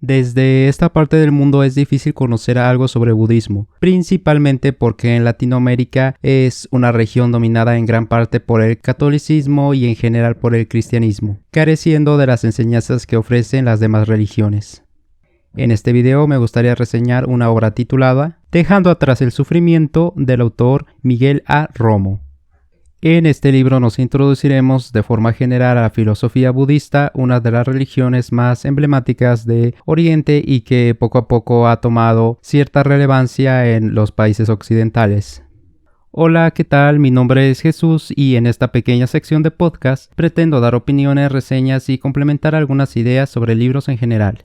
Desde esta parte del mundo es difícil conocer algo sobre budismo, principalmente porque en Latinoamérica es una región dominada en gran parte por el catolicismo y en general por el cristianismo, careciendo de las enseñanzas que ofrecen las demás religiones. En este video me gustaría reseñar una obra titulada Dejando atrás el sufrimiento del autor Miguel A. Romo. En este libro nos introduciremos de forma general a la filosofía budista, una de las religiones más emblemáticas de Oriente y que poco a poco ha tomado cierta relevancia en los países occidentales. Hola, ¿qué tal? Mi nombre es Jesús y en esta pequeña sección de podcast pretendo dar opiniones, reseñas y complementar algunas ideas sobre libros en general.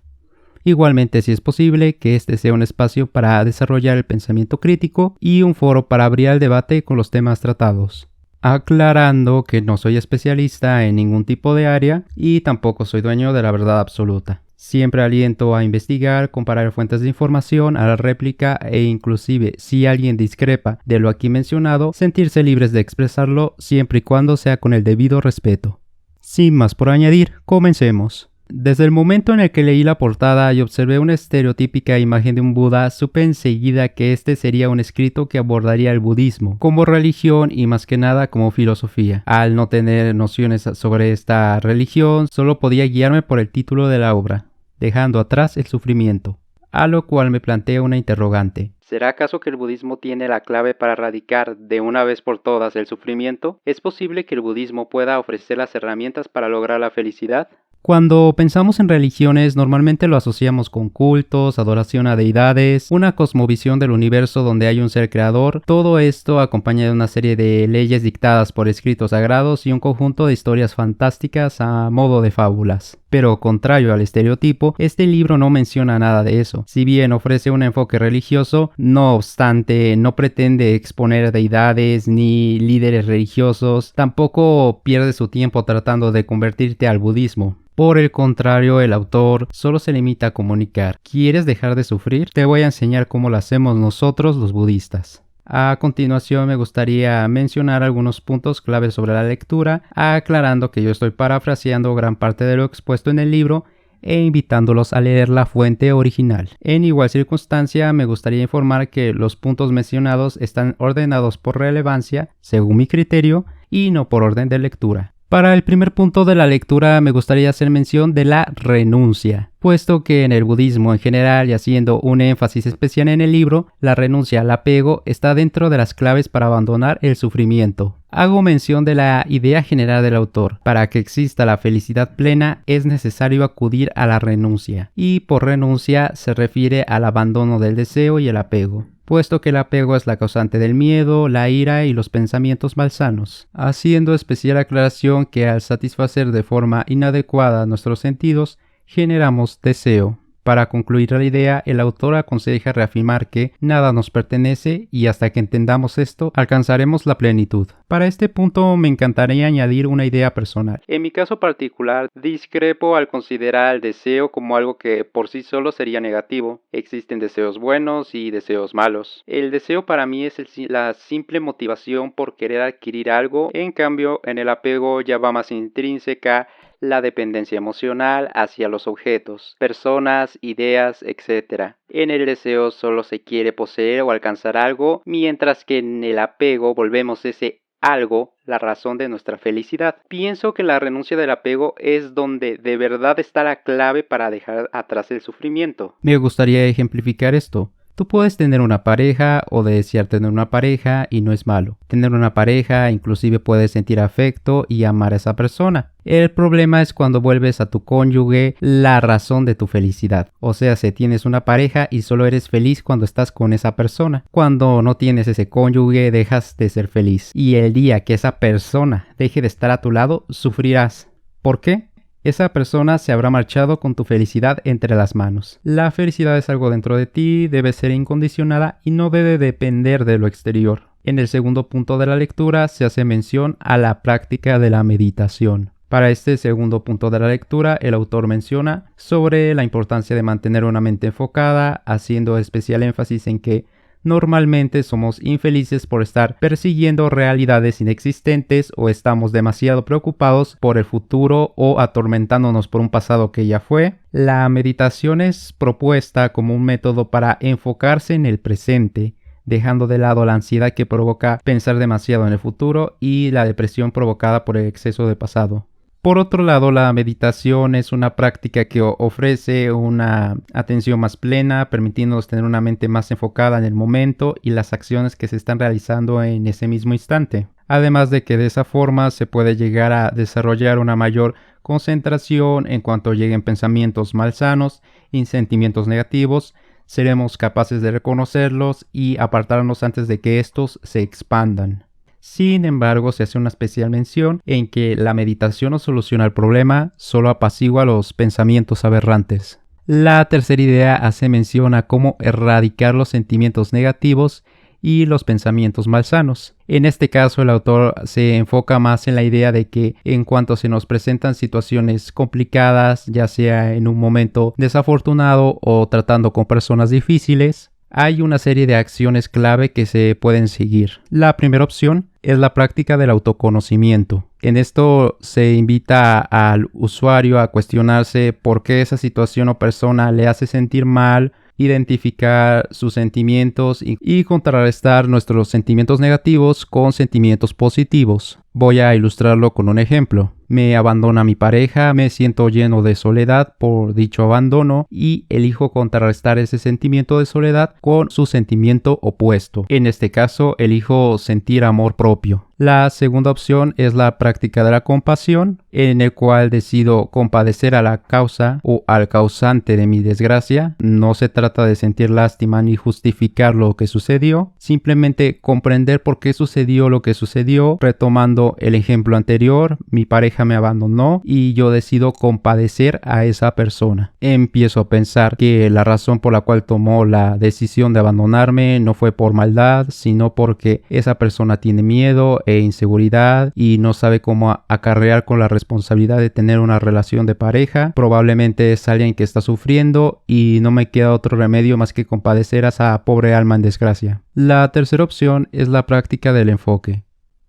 Igualmente, si es posible, que este sea un espacio para desarrollar el pensamiento crítico y un foro para abrir el debate con los temas tratados. Aclarando que no soy especialista en ningún tipo de área y tampoco soy dueño de la verdad absoluta. Siempre aliento a investigar, comparar fuentes de información, a la réplica e inclusive si alguien discrepa de lo aquí mencionado, sentirse libres de expresarlo siempre y cuando sea con el debido respeto. Sin más por añadir, comencemos. Desde el momento en el que leí la portada y observé una estereotípica imagen de un Buda, supe enseguida que este sería un escrito que abordaría el budismo como religión y más que nada como filosofía. Al no tener nociones sobre esta religión, solo podía guiarme por el título de la obra, Dejando atrás el sufrimiento, a lo cual me plantea una interrogante. ¿Será acaso que el budismo tiene la clave para erradicar de una vez por todas el sufrimiento? ¿Es posible que el budismo pueda ofrecer las herramientas para lograr la felicidad? Cuando pensamos en religiones, normalmente lo asociamos con cultos, adoración a deidades, una cosmovisión del universo donde hay un ser creador, todo esto acompañado de una serie de leyes dictadas por escritos sagrados y un conjunto de historias fantásticas a modo de fábulas. Pero contrario al estereotipo, este libro no menciona nada de eso. Si bien ofrece un enfoque religioso, no obstante, no pretende exponer deidades ni líderes religiosos, tampoco pierde su tiempo tratando de convertirte al budismo. Por el contrario, el autor solo se limita a comunicar: ¿quieres dejar de sufrir? Te voy a enseñar cómo lo hacemos nosotros los budistas. A continuación me gustaría mencionar algunos puntos claves sobre la lectura, aclarando que yo estoy parafraseando gran parte de lo expuesto en el libro e invitándolos a leer la fuente original. En igual circunstancia, me gustaría informar que los puntos mencionados están ordenados por relevancia, según mi criterio, y no por orden de lectura. Para el primer punto de la lectura me gustaría hacer mención de la renuncia, puesto que en el budismo en general y haciendo un énfasis especial en el libro, la renuncia al apego está dentro de las claves para abandonar el sufrimiento. Hago mención de la idea general del autor. Para que exista la felicidad plena es necesario acudir a la renuncia, y por renuncia se refiere al abandono del deseo y el apego, puesto que el apego es la causante del miedo, la ira y los pensamientos malsanos, haciendo especial aclaración que al satisfacer de forma inadecuada nuestros sentidos, generamos deseo. Para concluir la idea, el autor aconseja reafirmar que nada nos pertenece y hasta que entendamos esto, alcanzaremos la plenitud. Para este punto me encantaría añadir una idea personal. En mi caso particular, discrepo al considerar el deseo como algo que por sí solo sería negativo. Existen deseos buenos y deseos malos. El deseo para mí es la simple motivación por querer adquirir algo, en cambio en el apego ya va más intrínseca la dependencia emocional hacia los objetos, personas, ideas, etc. En el deseo solo se quiere poseer o alcanzar algo, mientras que en el apego volvemos ese algo la razón de nuestra felicidad. Pienso que la renuncia del apego es donde de verdad está la clave para dejar atrás el sufrimiento. Me gustaría ejemplificar esto. Tú puedes tener una pareja o desear tener una pareja y no es malo. Tener una pareja inclusive puedes sentir afecto y amar a esa persona. El problema es cuando vuelves a tu cónyuge la razón de tu felicidad. O sea, si tienes una pareja y solo eres feliz cuando estás con esa persona. Cuando no tienes ese cónyuge dejas de ser feliz. Y el día que esa persona deje de estar a tu lado, sufrirás. ¿Por qué? Esa persona se habrá marchado con tu felicidad entre las manos. La felicidad es algo dentro de ti, debe ser incondicionada y no debe depender de lo exterior. En el segundo punto de la lectura se hace mención a la práctica de la meditación. Para este segundo punto de la lectura, el autor menciona sobre la importancia de mantener una mente enfocada, haciendo especial énfasis en que Normalmente somos infelices por estar persiguiendo realidades inexistentes o estamos demasiado preocupados por el futuro o atormentándonos por un pasado que ya fue. La meditación es propuesta como un método para enfocarse en el presente, dejando de lado la ansiedad que provoca pensar demasiado en el futuro y la depresión provocada por el exceso de pasado. Por otro lado, la meditación es una práctica que ofrece una atención más plena, permitiéndonos tener una mente más enfocada en el momento y las acciones que se están realizando en ese mismo instante. Además de que de esa forma se puede llegar a desarrollar una mayor concentración en cuanto lleguen pensamientos malsanos y sentimientos negativos, seremos capaces de reconocerlos y apartarnos antes de que estos se expandan. Sin embargo, se hace una especial mención en que la meditación no soluciona el problema, solo apacigua los pensamientos aberrantes. La tercera idea hace mención a cómo erradicar los sentimientos negativos y los pensamientos malsanos. En este caso, el autor se enfoca más en la idea de que en cuanto se nos presentan situaciones complicadas, ya sea en un momento desafortunado o tratando con personas difíciles, hay una serie de acciones clave que se pueden seguir. La primera opción es la práctica del autoconocimiento. En esto se invita al usuario a cuestionarse por qué esa situación o persona le hace sentir mal, identificar sus sentimientos y contrarrestar nuestros sentimientos negativos con sentimientos positivos. Voy a ilustrarlo con un ejemplo. Me abandona mi pareja, me siento lleno de soledad por dicho abandono y elijo contrarrestar ese sentimiento de soledad con su sentimiento opuesto. En este caso, elijo sentir amor propio. La segunda opción es la práctica de la compasión, en el cual decido compadecer a la causa o al causante de mi desgracia. No se trata de sentir lástima ni justificar lo que sucedió, simplemente comprender por qué sucedió lo que sucedió. Retomando el ejemplo anterior, mi pareja me abandonó y yo decido compadecer a esa persona. Empiezo a pensar que la razón por la cual tomó la decisión de abandonarme no fue por maldad, sino porque esa persona tiene miedo e inseguridad y no sabe cómo acarrear con la responsabilidad de tener una relación de pareja. Probablemente es alguien que está sufriendo y no me queda otro remedio más que compadecer a esa pobre alma en desgracia. La tercera opción es la práctica del enfoque,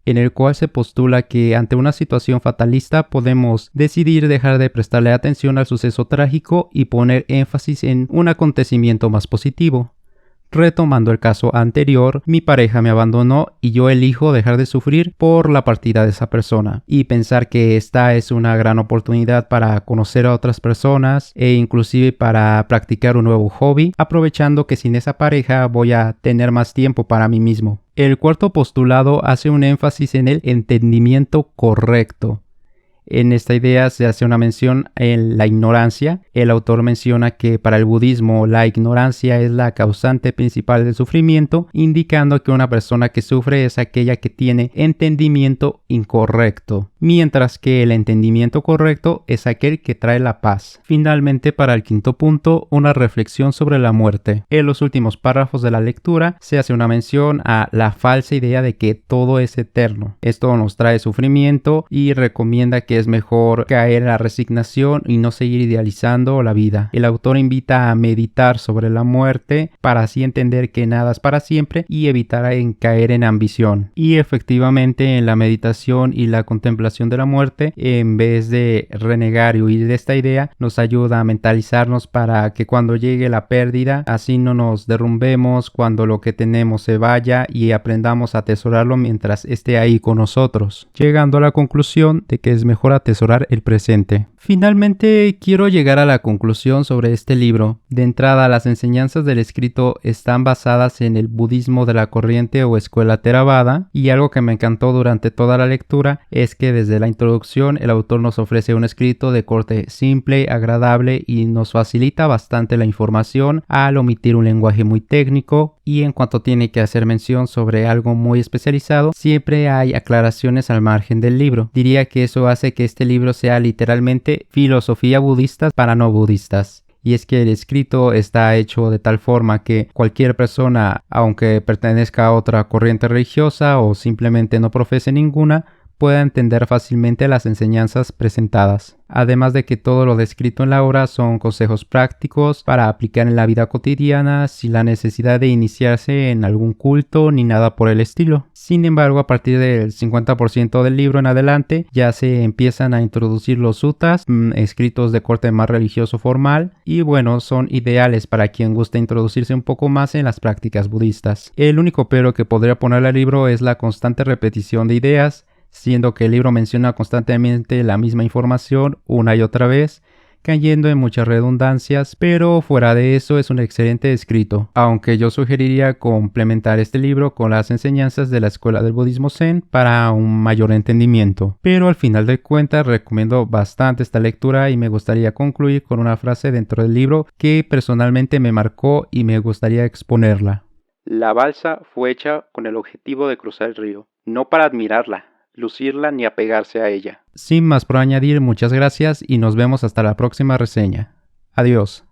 en el cual se postula que ante una situación fatalista podemos decidir dejar de prestarle atención al suceso trágico y poner énfasis en un acontecimiento más positivo. Retomando el caso anterior, mi pareja me abandonó y yo elijo dejar de sufrir por la partida de esa persona y pensar que esta es una gran oportunidad para conocer a otras personas e inclusive para practicar un nuevo hobby, aprovechando que sin esa pareja voy a tener más tiempo para mí mismo. El cuarto postulado hace un énfasis en el entendimiento correcto. En esta idea se hace una mención en la ignorancia. El autor menciona que para el budismo la ignorancia es la causante principal del sufrimiento, indicando que una persona que sufre es aquella que tiene entendimiento incorrecto, mientras que el entendimiento correcto es aquel que trae la paz. Finalmente, para el quinto punto, una reflexión sobre la muerte. En los últimos párrafos de la lectura se hace una mención a la falsa idea de que todo es eterno. Esto nos trae sufrimiento y recomienda que es mejor caer en la resignación y no seguir idealizando la vida. El autor invita a meditar sobre la muerte para así entender que nada es para siempre y evitar caer en ambición. Y efectivamente, en la meditación y la contemplación de la muerte, en vez de renegar y huir de esta idea, nos ayuda a mentalizarnos para que cuando llegue la pérdida, así no nos derrumbemos cuando lo que tenemos se vaya y aprendamos a atesorarlo mientras esté ahí con nosotros, llegando a la conclusión de que es mejor atesorar el presente. Finalmente, quiero llegar a la conclusión sobre este libro. De entrada, las enseñanzas del escrito están basadas en el budismo de la corriente o escuela Theravada, y algo que me encantó durante toda la lectura es que desde la introducción el autor nos ofrece un escrito de corte simple, agradable y nos facilita bastante la información al omitir un lenguaje muy técnico, y en cuanto tiene que hacer mención sobre algo muy especializado, siempre hay aclaraciones al margen del libro. Diría que eso hace que este libro sea literalmente filosofía budista para no budistas. Y es que el escrito está hecho de tal forma que cualquier persona, aunque pertenezca a otra corriente religiosa o simplemente no profese ninguna, pueda entender fácilmente las enseñanzas presentadas. Además de que todo lo descrito en la obra son consejos prácticos para aplicar en la vida cotidiana sin la necesidad de iniciarse en algún culto ni nada por el estilo. Sin embargo, a partir del 50% del libro en adelante ya se empiezan a introducir los suttas, escritos de corte más religioso formal, y bueno, son ideales para quien guste introducirse un poco más en las prácticas budistas. El único pero que podría ponerle al libro es la constante repetición de ideas, siendo que el libro menciona constantemente la misma información una y otra vez, cayendo en muchas redundancias, pero fuera de eso es un excelente escrito, aunque yo sugeriría complementar este libro con las enseñanzas de la escuela del budismo Zen para un mayor entendimiento. Pero al final de cuentas recomiendo bastante esta lectura y me gustaría concluir con una frase dentro del libro que personalmente me marcó y me gustaría exponerla. La balsa fue hecha con el objetivo de cruzar el río, no para admirarla, lucirla ni apegarse a ella. Sin más por añadir, muchas gracias y nos vemos hasta la próxima reseña. Adiós.